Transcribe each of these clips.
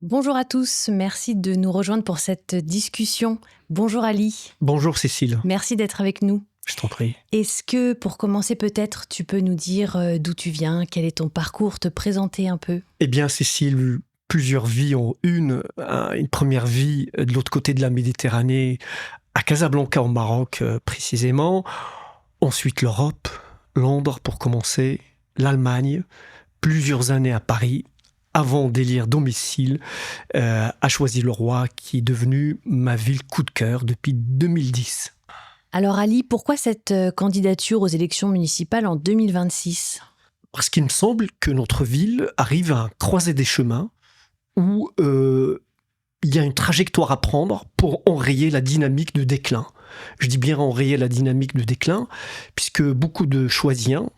Bonjour à tous, merci de nous rejoindre pour cette discussion. Bonjour Ali, Bonjour Cécile, merci d'être avec nous. je t'en prie. Est-ce que pour commencer peut-être tu peux nous dire d'où tu viens, quel est ton parcours, te présenter un peu? Eh bien Cécile, plusieurs vies en une première vie de l'autre côté de la Méditerranée, à Casablanca au Maroc précisément, ensuite l'Europe, Londres pour commencer, l'Allemagne, plusieurs années à Paris, avant d'élire domicile à Choisy-le-Roi qui est devenu ma ville coup de cœur depuis 2010. Alors Ali, pourquoi cette candidature aux élections municipales en 2026? Parce qu'il me semble que notre ville arrive à un croisé des chemins où il y a une trajectoire à prendre pour enrayer la dynamique de déclin. Je dis bien enrayer la dynamique de déclin, puisque beaucoup de Choisiens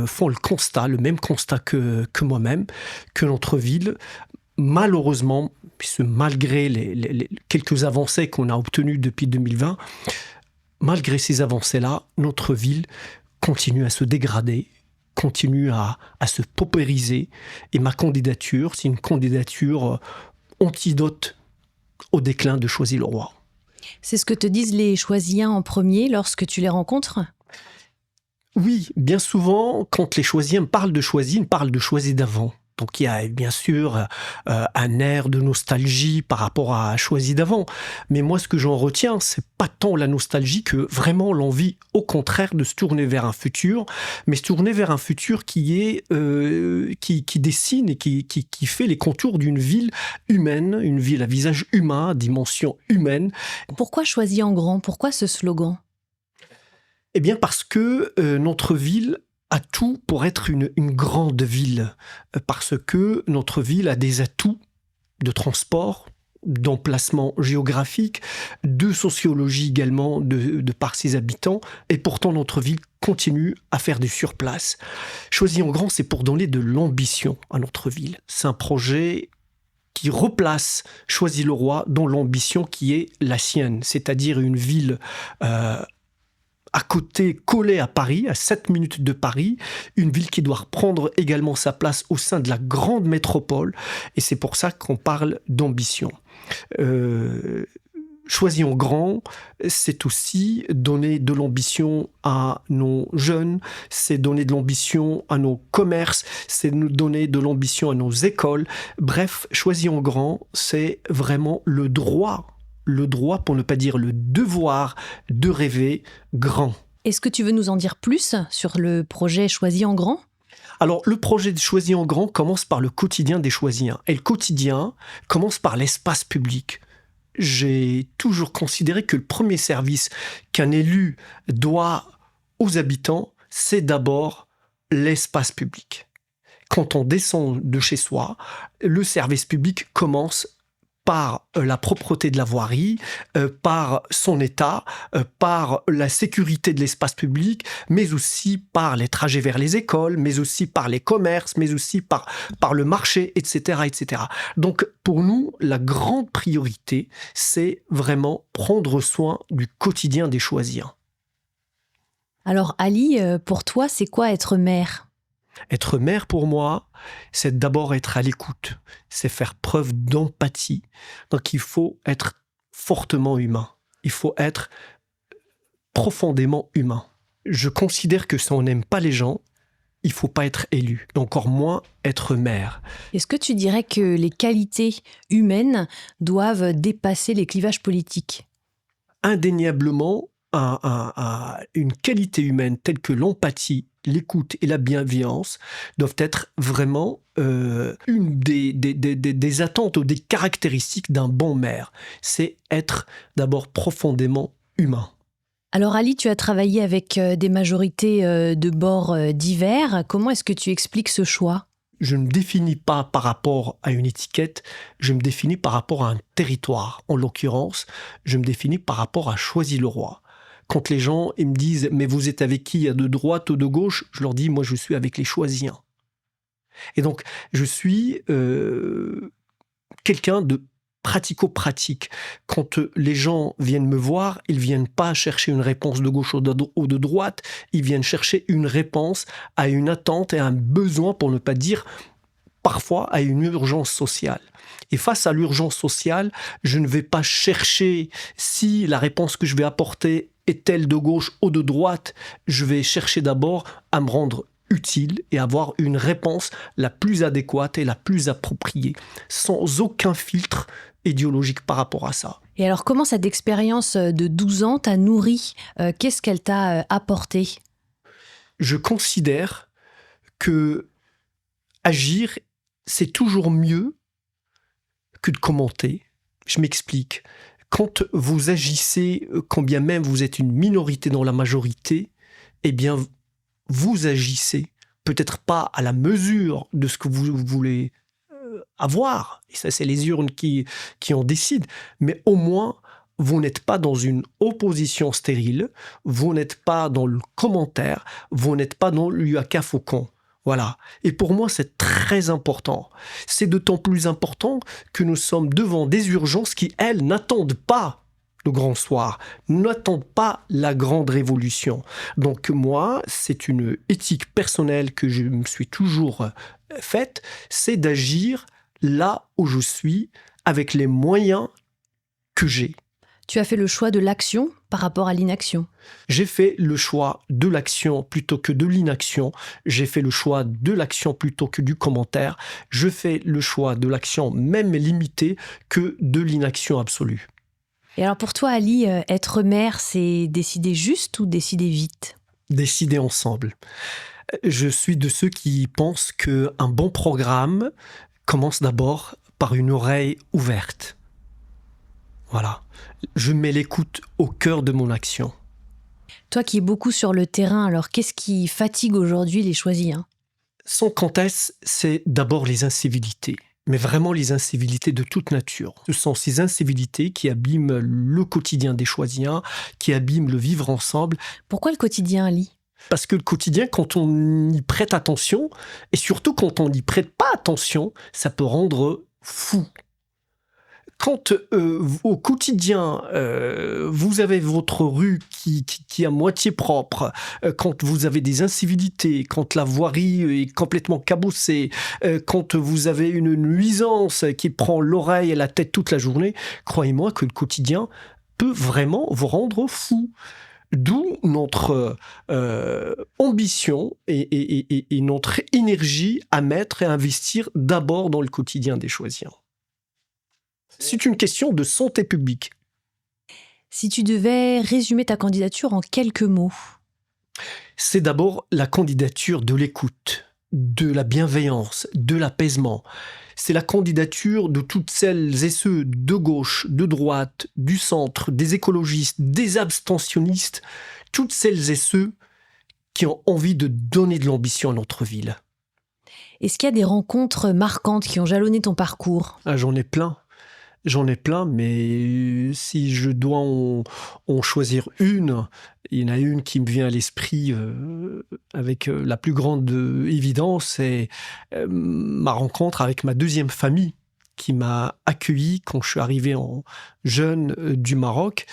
font le même constat que moi-même, que notre ville, malheureusement, puisque malgré les quelques avancées qu'on a obtenues depuis 2020, malgré ces avancées-là, notre ville continue à se dégrader, continue à se paupériser. Et ma candidature, c'est une candidature antidote au déclin de Choisy-le-Roi. C'est ce que te disent les Choisiens en premier lorsque tu les rencontres? Oui, bien souvent, quand les Choisiens parlent de Choisy, ils parlent de Choisy d'avant. Donc il y a bien sûr un air de nostalgie par rapport à Choisy d'avant. Mais moi, ce que j'en retiens, c'est pas tant la nostalgie que vraiment l'envie, au contraire, de se tourner vers un futur, mais se tourner vers un futur qui est qui dessine et qui fait les contours d'une ville humaine, une ville à visage humain, à dimension humaine. Pourquoi Choisy en grand? Pourquoi ce slogan? Eh bien parce que notre ville a tout pour être une grande ville, parce que notre ville a des atouts de transport, d'emplacement géographique, de sociologie également de par ses habitants, et pourtant notre ville continue à faire du surplace. Choisy en grand, c'est pour donner de l'ambition à notre ville. C'est un projet qui replace Choisy-le-Roi dans l'ambition qui est la sienne, c'est-à-dire une ville à côté, collée à Paris, à 7 minutes de Paris, une ville qui doit reprendre également sa place au sein de la grande métropole, et c'est pour ça qu'on parle d'ambition. Choisy en grand, c'est aussi donner de l'ambition à nos jeunes, c'est donner de l'ambition à nos commerces, c'est nous donner de l'ambition à nos écoles. Bref, Choisy en grand, c'est vraiment le droit, pour ne pas dire le devoir, de rêver grand. Est-ce que tu veux nous en dire plus sur le projet Choisy en grand? Alors, le projet de Choisy en grand commence par le quotidien des Choisiens. Et le quotidien commence par l'espace public. J'ai toujours considéré que le premier service qu'un élu doit aux habitants, c'est d'abord l'espace public. Quand on descend de chez soi, le service public commence par la propreté de la voirie, par son état, par la sécurité de l'espace public, mais aussi par les trajets vers les écoles, mais aussi par les commerces, mais aussi par le marché, etc., etc. Donc, pour nous, la grande priorité, c'est vraiment prendre soin du quotidien des Choisiens. Alors Ali, pour toi, c'est quoi être maire? Être maire, pour moi, c'est d'abord être à l'écoute, c'est faire preuve d'empathie. Donc il faut être fortement humain, il faut être profondément humain. Je considère que si on n'aime pas les gens, il ne faut pas être élu, et encore moins être maire. Est-ce que tu dirais que les qualités humaines doivent dépasser les clivages politiques? Indéniablement, une qualité humaine telle que l'empathie, l'écoute et la bienveillance doivent être vraiment une des attentes ou des caractéristiques d'un bon maire. C'est être d'abord profondément humain. Alors Ali, tu as travaillé avec des majorités de bords divers. Comment est-ce que tu expliques ce choix? Je ne me définis pas par rapport à une étiquette, je me définis par rapport à un territoire. En l'occurrence, je me définis par rapport à Choisy-le-Roi. Quand les gens ils me disent « mais vous êtes avec qui, de droite ou de gauche ?» Je leur dis « moi je suis avec les Choisiens ». Et donc je suis quelqu'un de pratico-pratique. Quand les gens viennent me voir, ils viennent pas chercher une réponse de gauche ou de droite, ils viennent chercher une réponse à une attente et à un besoin, pour ne pas dire parfois à une urgence sociale. Et face à l'urgence sociale, je ne vais pas chercher si la réponse que je vais apporter est-elle de gauche ou de droite. Je vais chercher d'abord à me rendre utile et avoir une réponse la plus adéquate et la plus appropriée, sans aucun filtre idéologique par rapport à ça. Et alors, comment cette expérience de 12 ans t'a nourri? Qu'est-ce qu'elle t'a apporté? Je considère que agir, c'est toujours mieux que de commenter. Je m'explique. Quand vous agissez, quand bien même vous êtes une minorité dans la majorité, eh bien, vous agissez peut-être pas à la mesure de ce que vous voulez avoir. Et ça, c'est les urnes qui en décident. Mais au moins, vous n'êtes pas dans une opposition stérile, vous n'êtes pas dans le commentaire, vous n'êtes pas dans l'UACA faucon. Voilà. Et pour moi, c'est très important. C'est d'autant plus important que nous sommes devant des urgences qui, elles, n'attendent pas le grand soir, n'attendent pas la grande révolution. Donc moi, c'est une éthique personnelle que je me suis toujours faite, c'est d'agir là où je suis, avec les moyens que j'ai. Tu as fait le choix de l'action par rapport à l'inaction. J'ai fait le choix de l'action plutôt que de l'inaction. J'ai fait le choix de l'action plutôt que du commentaire. Je fais le choix de l'action même limitée que de l'inaction absolue. Et alors pour toi, Ali, être maire, c'est décider juste ou décider vite? Décider ensemble. Je suis de ceux qui pensent qu'un bon programme commence d'abord par une oreille ouverte. Voilà. Je mets l'écoute au cœur de mon action. Toi qui es beaucoup sur le terrain, alors qu'est-ce qui fatigue aujourd'hui les choisiens? Sans conteste, c'est d'abord les incivilités. Mais vraiment les incivilités de toute nature. Ce sont ces incivilités qui abîment le quotidien des choisiens, qui abîment le vivre ensemble. Pourquoi le quotidien, Ali? Parce que le quotidien, quand on y prête attention, et surtout quand on n'y prête pas attention, ça peut rendre fou. Quand au quotidien, vous avez votre rue qui est à moitié propre, quand vous avez des incivilités, quand la voirie est complètement cabossée, quand vous avez une nuisance qui prend l'oreille et la tête toute la journée, croyez-moi que le quotidien peut vraiment vous rendre fou. D'où notre ambition et notre énergie à mettre et à investir d'abord dans le quotidien des choisiens. C'est une question de santé publique. Si tu devais résumer ta candidature en quelques mots. C'est d'abord la candidature de l'écoute, de la bienveillance, de l'apaisement. C'est la candidature de toutes celles et ceux de gauche, de droite, du centre, des écologistes, des abstentionnistes, toutes celles et ceux qui ont envie de donner de l'ambition à notre ville. Est-ce qu'il y a des rencontres marquantes qui ont jalonné ton parcours? J'en ai plein. J'en ai plein, mais si je dois en choisir une, il y en a une qui me vient à l'esprit avec la plus grande évidence, c'est ma rencontre avec ma deuxième famille qui m'a accueilli quand je suis arrivé en jeune du Maroc.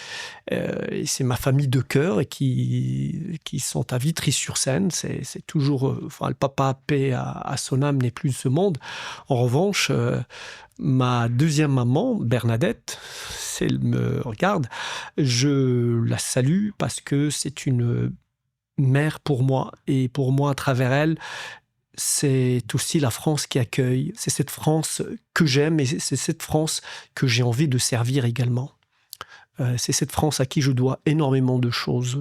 Et c'est ma famille de cœur et qui sont à Vitry-sur-Seine. C'est toujours... enfin, le papa, paix à son âme, n'est plus de ce monde. En revanche, ma deuxième maman, Bernadette, si elle me regarde, je la salue parce que c'est une mère pour moi. Et pour moi, à travers elle, c'est aussi la France qui accueille. C'est cette France que j'aime et c'est cette France que j'ai envie de servir également. C'est cette France à qui je dois énormément de choses.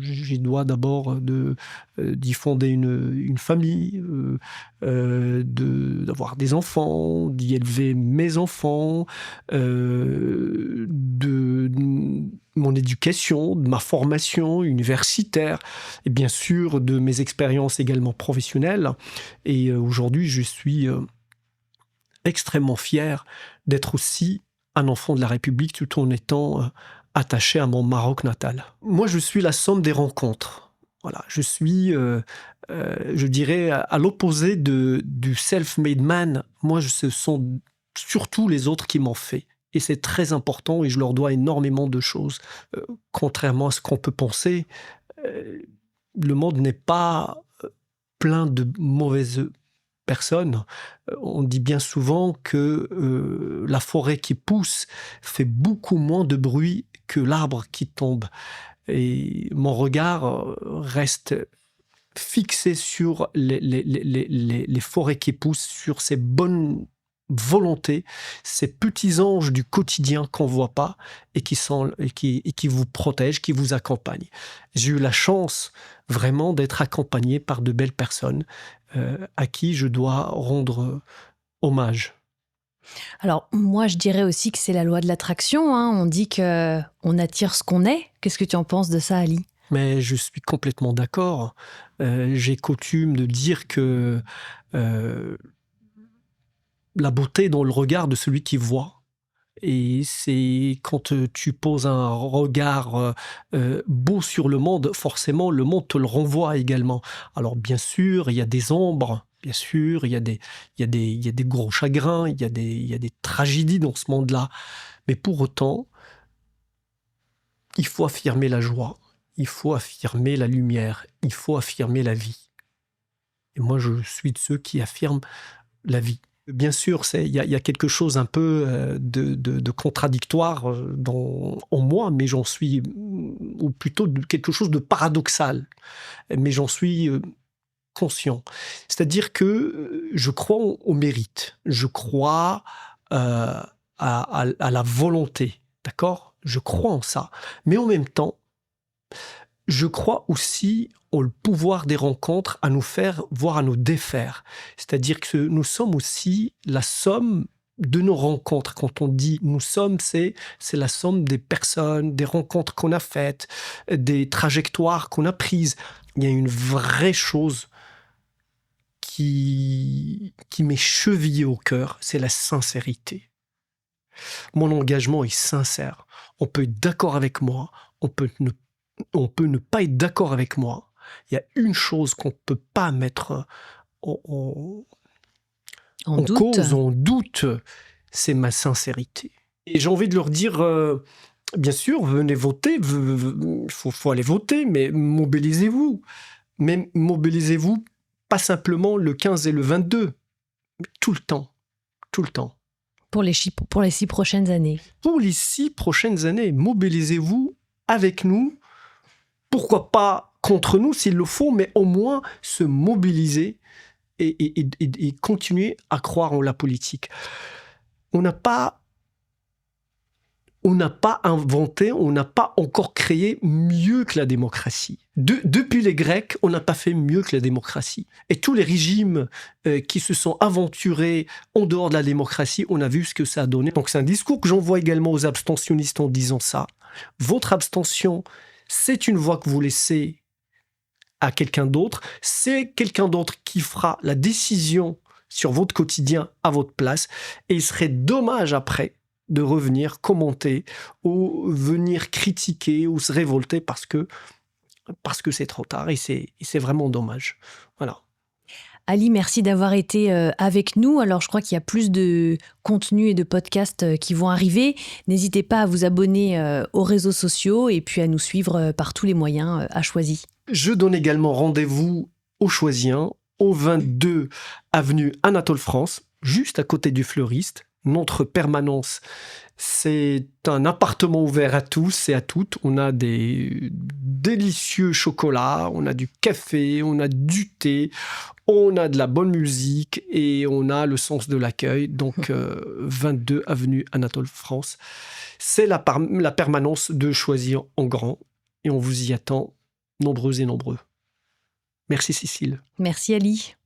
J'y dois d'abord d'y fonder une famille, d'avoir des enfants, d'y élever mes enfants, de mon éducation, de ma formation universitaire et bien sûr de mes expériences également professionnelles. Et aujourd'hui, je suis extrêmement fier d'être aussi un enfant de la République tout en étant attaché à mon Maroc natal. Moi, je suis la somme des rencontres. Voilà, je suis, je dirais, à l'opposé du self-made man. Moi, ce sont surtout les autres qui m'ont fait. Et c'est très important et je leur dois énormément de choses. Contrairement à ce qu'on peut penser, le monde n'est pas plein de mauvaises personnes. On dit bien souvent que la forêt qui pousse fait beaucoup moins de bruit que l'arbre qui tombe. Et mon regard reste fixé sur les forêts qui poussent, sur ces bonnes volontés, ces petits anges du quotidien qu'on ne voit pas et qui vous protègent, qui vous accompagnent. J'ai eu la chance vraiment d'être accompagné par de belles personnes à qui je dois rendre hommage. Alors moi, je dirais aussi que c'est la loi de l'attraction, hein. On dit qu'on attire ce qu'on est. Qu'est-ce que tu en penses de ça, Ali? Mais je suis complètement d'accord. J'ai coutume de dire que la beauté est dans le regard de celui qui voit. Et c'est quand tu poses un regard beau sur le monde, forcément le monde te le renvoie également. Alors bien sûr, il y a des ombres, bien sûr, il y a des gros chagrins, il y a des tragédies dans ce monde-là. Mais pour autant, il faut affirmer la joie, il faut affirmer la lumière, il faut affirmer la vie. Et moi, je suis de ceux qui affirment la vie. Bien sûr, il y a quelque chose un peu de contradictoire en moi, mais j'en suis, ou plutôt quelque chose de paradoxal, mais j'en suis conscient. C'est-à-dire que je crois au mérite, je crois à la volonté, d'accord? Je crois en ça. Mais en même temps, je crois aussi au pouvoir des rencontres à nous faire, voire à nous défaire. C'est-à-dire que nous sommes aussi la somme de nos rencontres. Quand on dit nous sommes, c'est la somme des personnes, des rencontres qu'on a faites, des trajectoires qu'on a prises. Il y a une vraie chose qui m'est chevillée au cœur, c'est la sincérité. Mon engagement est sincère. On peut être d'accord avec moi, on peut ne pas être d'accord avec moi. Il y a une chose qu'on ne peut pas mettre en cause, en doute, c'est ma sincérité. Et j'ai envie de leur dire, bien sûr, venez voter, il faut aller voter, mais mobilisez-vous. Mais mobilisez-vous pas simplement le 15 et le 22, mais tout le temps, tout le temps. Pour les 6 prochaines années. Pour les 6 prochaines années, mobilisez-vous avec nous. Pourquoi pas contre nous s'il le faut, mais au moins se mobiliser et continuer à croire en la politique. On n'a pas inventé, on n'a pas encore créé mieux que la démocratie. Depuis les Grecs, on n'a pas fait mieux que la démocratie. Et tous les régimes qui se sont aventurés en dehors de la démocratie, on a vu ce que ça a donné. Donc c'est un discours que j'envoie également aux abstentionnistes en disant ça. Votre abstention, c'est une voix que vous laissez à quelqu'un d'autre. C'est quelqu'un d'autre qui fera la décision sur votre quotidien à votre place. Et il serait dommage après de revenir commenter ou venir critiquer ou se révolter parce que c'est trop tard et c'est vraiment dommage. Voilà. Ali, merci d'avoir été avec nous. Alors, je crois qu'il y a plus de contenu et de podcasts qui vont arriver. N'hésitez pas à vous abonner aux réseaux sociaux et puis à nous suivre par tous les moyens à Choisy. Je donne également rendez-vous aux Choisiens, au 22 avenue Anatole France, juste à côté du Fleuriste. Notre permanence, c'est un appartement ouvert à tous et à toutes. On a des délicieux chocolats, on a du café, on a du thé, on a de la bonne musique et on a le sens de l'accueil. Donc, 22 avenue Anatole France. C'est la permanence de Choisy en grand et on vous y attend nombreux et nombreux. Merci Cécile. Merci Ali.